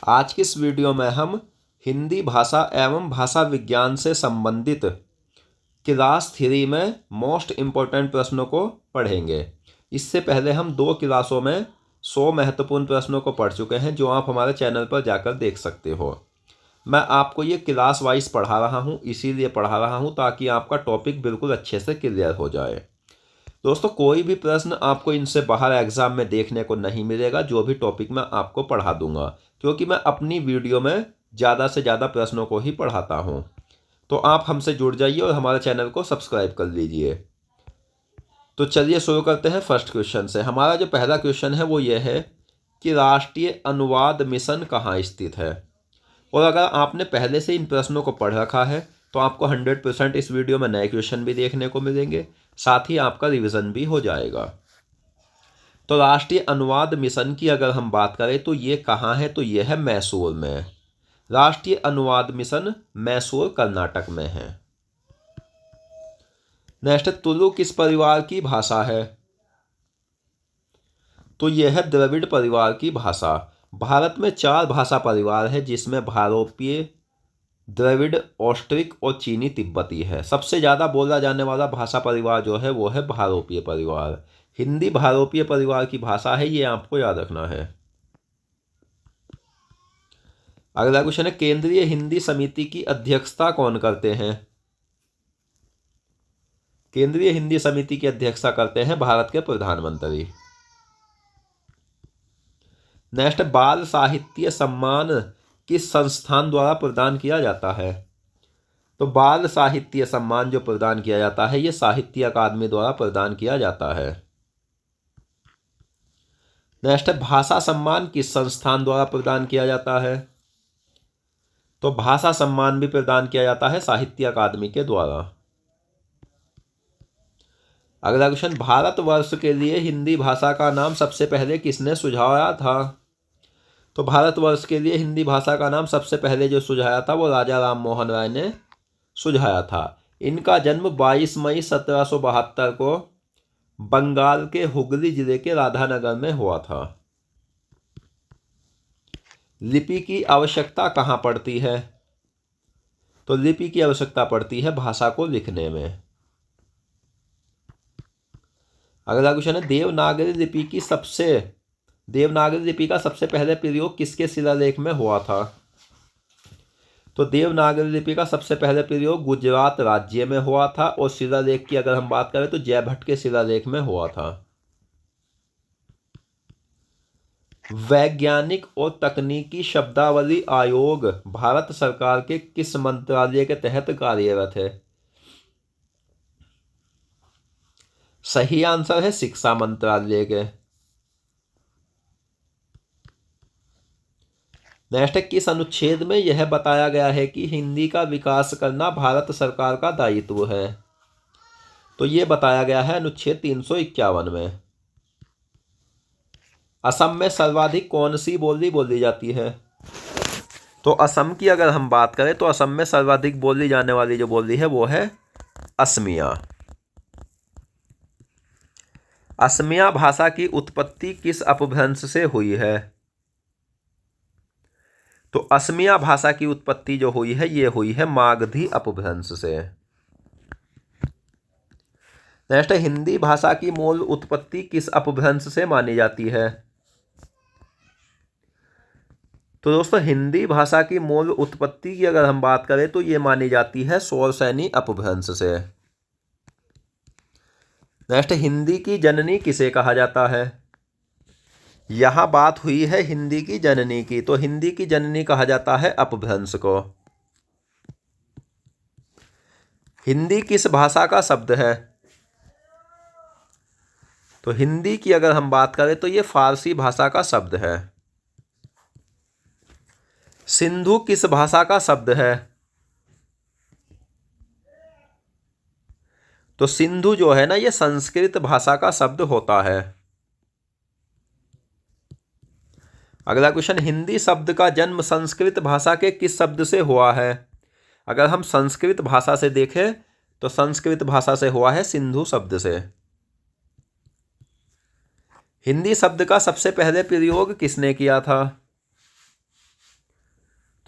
आज की इस वीडियो में हम हिंदी भाषा एवं भाषा विज्ञान से संबंधित क्लास 3 में मोस्ट इम्पोर्टेंट प्रश्नों को पढ़ेंगे। इससे पहले हम 2 क्लासों में 100 महत्वपूर्ण प्रश्नों को पढ़ चुके हैं, जो आप हमारे चैनल पर जाकर देख सकते हो। मैं आपको ये क्लास वाइज पढ़ा रहा हूँ, इसीलिए पढ़ा रहा हूँ ताकि आपका टॉपिक बिल्कुल अच्छे से क्लियर हो जाए। दोस्तों, कोई भी प्रश्न आपको इनसे बाहर एग्जाम में देखने को नहीं मिलेगा, जो भी टॉपिक मैं आपको पढ़ा दूंगा, क्योंकि मैं अपनी वीडियो में ज़्यादा से ज़्यादा प्रश्नों को ही पढ़ाता हूँ। तो आप हमसे जुड़ जाइए और हमारे चैनल को सब्सक्राइब कर लीजिए। तो चलिए शुरू करते हैं फर्स्ट क्वेश्चन से। हमारा जो पहला क्वेश्चन है वो ये है कि राष्ट्रीय अनुवाद मिशन कहाँ स्थित है। और अगर आपने पहले से इन प्रश्नों को पढ़ रखा है तो आपको 100% इस वीडियो में नए क्वेश्चन भी देखने को मिलेंगे, साथ ही आपका रिवीजन भी हो जाएगा। तो राष्ट्रीय अनुवाद मिशन की अगर हम बात करें तो ये कहाँ है, तो ये है मैसूर में। राष्ट्रीय अनुवाद मिशन मैसूर कर्नाटक में है। नेक्स्ट, तुलु किस परिवार की भाषा है, तो यह है द्रविड़ परिवार की भाषा। भारत में 4 भाषा परिवार है, जिसमें भारोपीय, द्रविड़, ऑस्ट्रिक और चीनी तिब्बती है। सबसे ज़्यादा बोला जाने वाला भाषा परिवार जो है वो है भारोपीय परिवार। हिंदी भारोपीय परिवार की भाषा है, ये आपको याद रखना है। अगला क्वेश्चन है, केंद्रीय हिंदी समिति की अध्यक्षता कौन करते हैं। केंद्रीय हिंदी समिति की अध्यक्षता करते हैं भारत के प्रधानमंत्री। नेक्स्ट, बाल साहित्य सम्मान किस संस्थान द्वारा प्रदान किया जाता है। तो बाल साहित्य सम्मान जो प्रदान किया जाता है ये साहित्य अकादमी द्वारा प्रदान किया जाता है। नेक्स्ट, भाषा सम्मान किस संस्थान द्वारा प्रदान किया जाता है। तो भाषा सम्मान भी प्रदान किया जाता है साहित्य अकादमी के द्वारा। अगला क्वेश्चन, भारतवर्ष के लिए हिंदी भाषा का नाम सबसे पहले किसने सुझाया था। तो भारतवर्ष के लिए हिंदी भाषा का नाम सबसे पहले जो सुझाया था वो राजा राम मोहन राय ने सुझाया था। इनका जन्म 22 मई 1772 को बंगाल के हुगली जिले के राधानगर में हुआ था। लिपि की आवश्यकता कहाँ पड़ती है। तो लिपि की आवश्यकता पड़ती है भाषा को लिखने में। अगला क्वेश्चन है, देवनागरी लिपि का सबसे पहले प्रयोग किसके शिलालेख में हुआ था। तो देवनागरी लिपि का सबसे पहले प्रयोग गुजरात राज्य में हुआ था, और शिलालेख की अगर हम बात करें तो जयभट्ट के शिलालेख में हुआ था। वैज्ञानिक और तकनीकी शब्दावली आयोग भारत सरकार के किस मंत्रालय के तहत कार्यरत है। सही आंसर है शिक्षा मंत्रालय के। नेक्स्ट, किस अनुच्छेद में यह बताया गया है कि हिंदी का विकास करना भारत सरकार का दायित्व है। तो यह बताया गया है अनुच्छेद 351 में। असम में सर्वाधिक कौन सी बोली बोली जाती है। तो असम की अगर हम बात करें तो असम में सर्वाधिक बोली जाने वाली जो बोली है वो है असमिया। असमिया भाषा की उत्पत्ति किस अपभ्रंश से हुई है। तो असमिया भाषा की उत्पत्ति जो हुई है ये हुई है मागधी अपभ्रंश से। नेक्स्ट, हिंदी भाषा की मूल उत्पत्ति किस अपभ्रंश से मानी जाती है। तो दोस्तों, हिंदी भाषा की मूल उत्पत्ति की अगर हम बात करें तो ये मानी जाती है शौरसेनी अपभ्रंश से। नेक्स्ट, हिंदी की जननी किसे कहा जाता है। यहां बात हुई है हिंदी की जननी की, तो हिंदी की जननी कहा जाता है अपभ्रंश को। हिंदी किस भाषा का शब्द है। तो हिंदी की अगर हम बात करें तो ये फारसी भाषा का शब्द है। सिंधु किस भाषा का शब्द है। तो सिंधु जो है ना ये संस्कृत भाषा का शब्द होता है। अगला क्वेश्चन, हिंदी शब्द का जन्म संस्कृत भाषा के किस शब्द से हुआ है। अगर हम संस्कृत भाषा से देखें तो संस्कृत भाषा से हुआ है सिंधु शब्द से। हिंदी शब्द का सबसे पहले प्रयोग किसने किया था।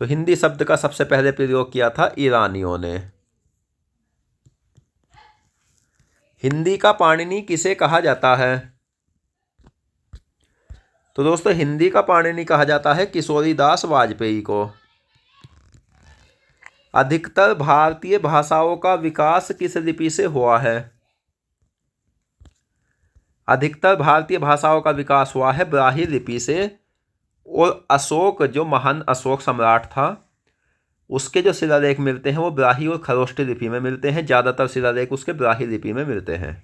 तो हिंदी शब्द का सबसे पहले प्रयोग किया था ईरानियों ने। हिंदी का पाणिनि किसे कहा जाता है? तो दोस्तों हिंदी का पाणिनि कहा जाता है किशोरीदास वाजपेयी को। अधिकतर भारतीय भाषाओं का विकास किस लिपि से हुआ है? अधिकतर भारतीय भाषाओं का विकास हुआ है ब्राह्मी लिपि से। और अशोक, जो महान अशोक सम्राट था, उसके जो शिलालेख मिलते हैं वो ब्राह्मी और खरोष्टी लिपि में मिलते हैं। ज़्यादातर शिलालेख उसके ब्राह्मी लिपि में मिलते हैं।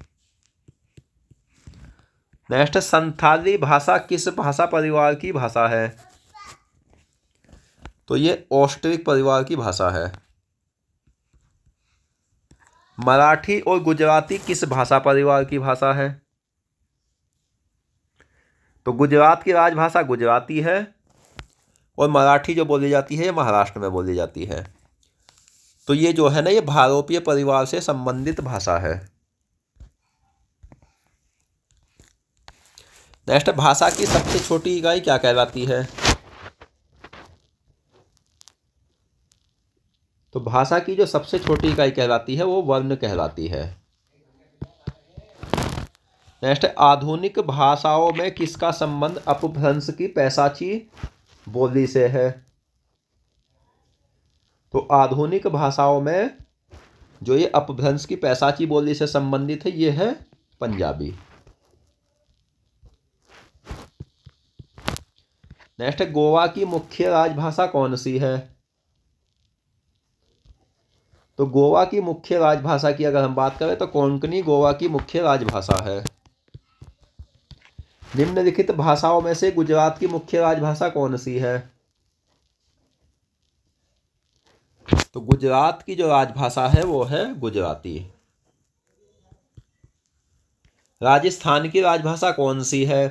नेक्स्ट, संथाली भाषा किस भाषा परिवार की भाषा है? तो ये ऑस्ट्रिक परिवार की भाषा है। मराठी और गुजराती किस भाषा परिवार की भाषा है? तो गुजरात की राजभाषा गुजराती है और मराठी जो बोली जाती है ये महाराष्ट्र में बोली जाती है। तो ये जो है ना, ये भारोपीय परिवार से संबंधित भाषा है। नेक्स्ट, भाषा की सबसे छोटी इकाई क्या कहलाती है? तो भाषा की जो सबसे छोटी इकाई कहलाती है वो वर्ण कहलाती है। नेक्स्ट, आधुनिक भाषाओं में किसका संबंध अपभ्रंश की पैशाची बोली से है? तो आधुनिक भाषाओं में जो ये अपभ्रंश की पैशाची बोली से संबंधित है ये है पंजाबी। नेक्स्ट, गोवा की मुख्य राजभाषा कौन सी है? तो गोवा की मुख्य राजभाषा की अगर हम बात करें तो कोंकणी गोवा की मुख्य राजभाषा है। निम्नलिखित भाषाओं में से गुजरात की मुख्य राजभाषा कौन सी है? तो गुजरात की जो राजभाषा है वो है गुजराती। राजस्थान की राजभाषा कौन सी है?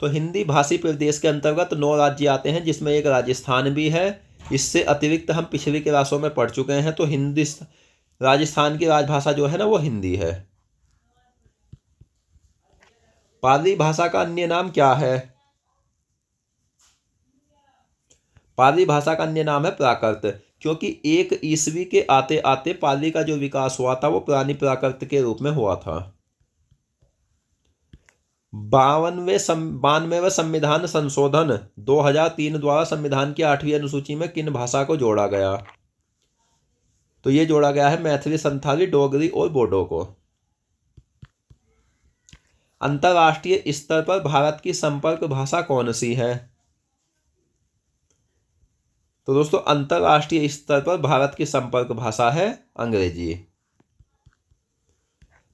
तो हिंदी भाषी प्रदेश के अंतर्गत 9 राज्य आते हैं जिसमें एक राजस्थान भी है। इससे अतिरिक्त हम पिछली क्लासों में पढ़ चुके हैं। तो राजस्थान की राजभाषा जो है ना वो हिंदी है। पाली भाषा का अन्य नाम क्या है? पाली भाषा का अन्य नाम है प्राकृत, क्योंकि 1 ईस्वी के आते आते पाली का जो विकास हुआ था वो पुरानी प्राकृत के रूप में हुआ था। 92वें संविधान संशोधन 2003 द्वारा संविधान की 8वीं अनुसूची में किन भाषा को जोड़ा गया? तो ये जोड़ा गया है मैथिली, संथाली, डोगरी और बोडो को। अंतर्राष्ट्रीय स्तर पर भारत की संपर्क भाषा कौन सी है? तो दोस्तों अंतर्राष्ट्रीय स्तर पर भारत की संपर्क भाषा है अंग्रेजी।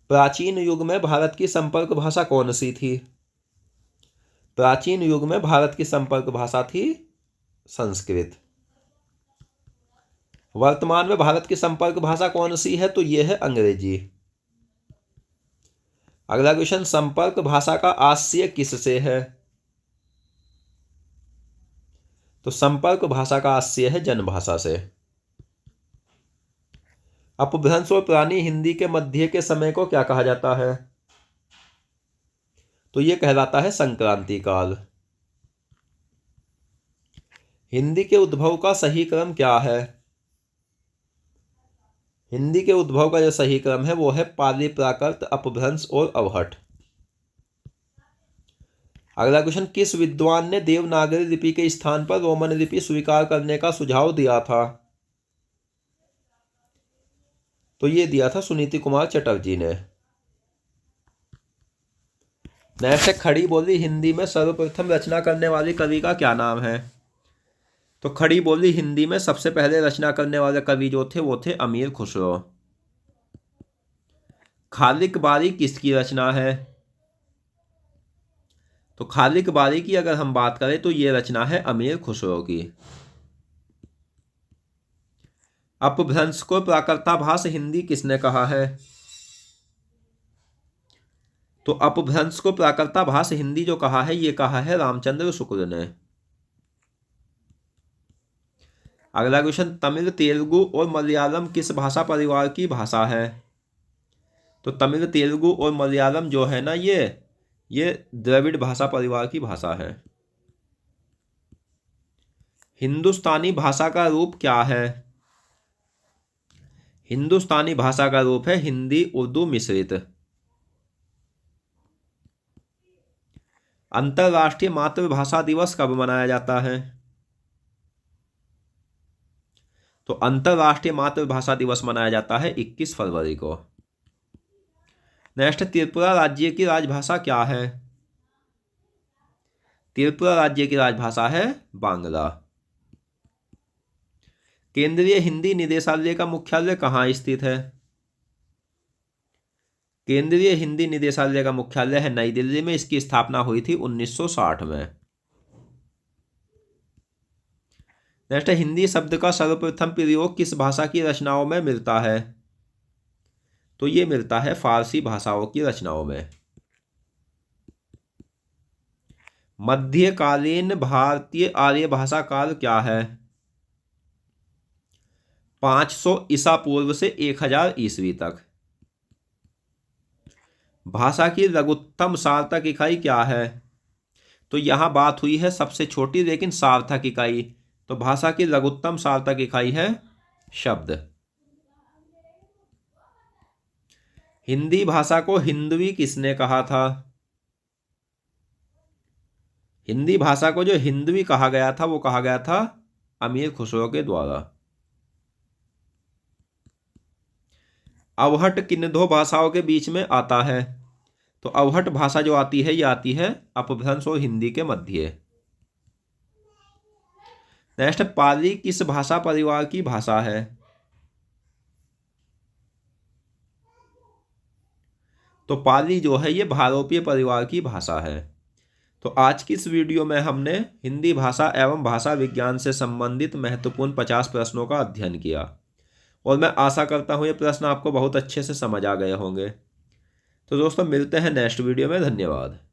प्राचीन युग में भारत की संपर्क भाषा कौन सी थी? प्राचीन युग में भारत की संपर्क भाषा थी संस्कृत। वर्तमान में भारत की संपर्क भाषा कौन सी है? तो यह है अंग्रेजी। अगला क्वेश्चन, संपर्क भाषा का आश्रय किससे है? तो संपर्क भाषा का आश्रय है जनभाषा से। अपभ्रंश और पुरानी हिंदी के मध्य के समय को क्या कहा जाता है? तो यह कहलाता है संक्रांति काल। हिंदी के उद्भव का सही क्रम क्या है? हिंदी के उद्भव का जो सही क्रम है वो है पाली, प्राकृत, अपभ्रंश और अवहट। अगला क्वेश्चन, किस विद्वान ने देवनागरी लिपि के स्थान पर रोमन लिपि स्वीकार करने का सुझाव दिया था? तो ये दिया था सुनीति कुमार चटर्जी ने। नेक्स्ट, खड़ी बोली हिंदी में सर्वप्रथम रचना करने वाली कवि का क्या नाम है? तो खड़ी बोली हिंदी में सबसे पहले रचना करने वाले कवि जो थे वो थे अमीर खुसरो। खालिक बारी किसकी रचना है? तो खालिक बारी की अगर हम बात करें तो ये रचना है अमीर खुसरो की। अपभ्रंश को प्राकृताभास हिंदी किसने कहा है? तो अपभ्रंश को प्राकृताभास हिंदी जो कहा है ये कहा है रामचंद्र शुक्ल ने। अगला क्वेश्चन, तमिल, तेलुगु और मलयालम किस भाषा परिवार की भाषा है? तो तमिल, तेलुगु और मलयालम जो है ना ये द्रविड़ भाषा परिवार की भाषा है। हिंदुस्तानी भाषा का रूप क्या है? हिंदुस्तानी भाषा का रूप है हिंदी उर्दू मिश्रित। अंतर्राष्ट्रीय मातृभाषा दिवस कब मनाया जाता है? तो अंतर्राष्ट्रीय मातृभाषा दिवस मनाया जाता है 21 फरवरी को। नेक्स्ट, त्रिपुरा राज्य की राजभाषा क्या है? त्रिपुरा राज्य की राजभाषा है बांग्ला। केंद्रीय हिंदी निदेशालय का मुख्यालय कहाँ स्थित है? केंद्रीय हिंदी निदेशालय का मुख्यालय है नई दिल्ली में। इसकी स्थापना हुई थी 1960 में। नेक्स्ट, हिंदी शब्द का सर्वप्रथम प्रयोग किस भाषा की रचनाओं में मिलता है? तो ये मिलता है फारसी भाषाओं की रचनाओं में। मध्यकालीन भारतीय आर्य भाषा काल क्या है? 500 ईसा पूर्व से 1000 ईस्वी तक। भाषा की लघुत्तम सार्थक इकाई क्या है? तो यहां बात हुई है सबसे छोटी लेकिन सार्थक इकाई। तो भाषा की लघुत्तम सार्थक इकाई है शब्द। हिंदी भाषा को हिंदवी किसने कहा था? हिंदी भाषा को जो हिंदवी कहा गया था वो कहा गया था अमीर खुसरो के द्वारा। अवहट किन दो भाषाओं के बीच में आता है? तो अवहट भाषा जो आती है ये आती है अपभ्रंश और हिंदी के मध्य। नेक्स्ट, पाली किस भाषा परिवार की भाषा है? तो पाली जो है ये भारोपीय परिवार की भाषा है। तो आज की इस वीडियो में हमने हिंदी भाषा एवं भाषा विज्ञान से संबंधित महत्वपूर्ण 50 प्रश्नों का अध्ययन किया और मैं आशा करता हूँ ये प्रश्न आपको बहुत अच्छे से समझ आ गए होंगे। तो दोस्तों मिलते हैं नेक्स्ट वीडियो में। धन्यवाद।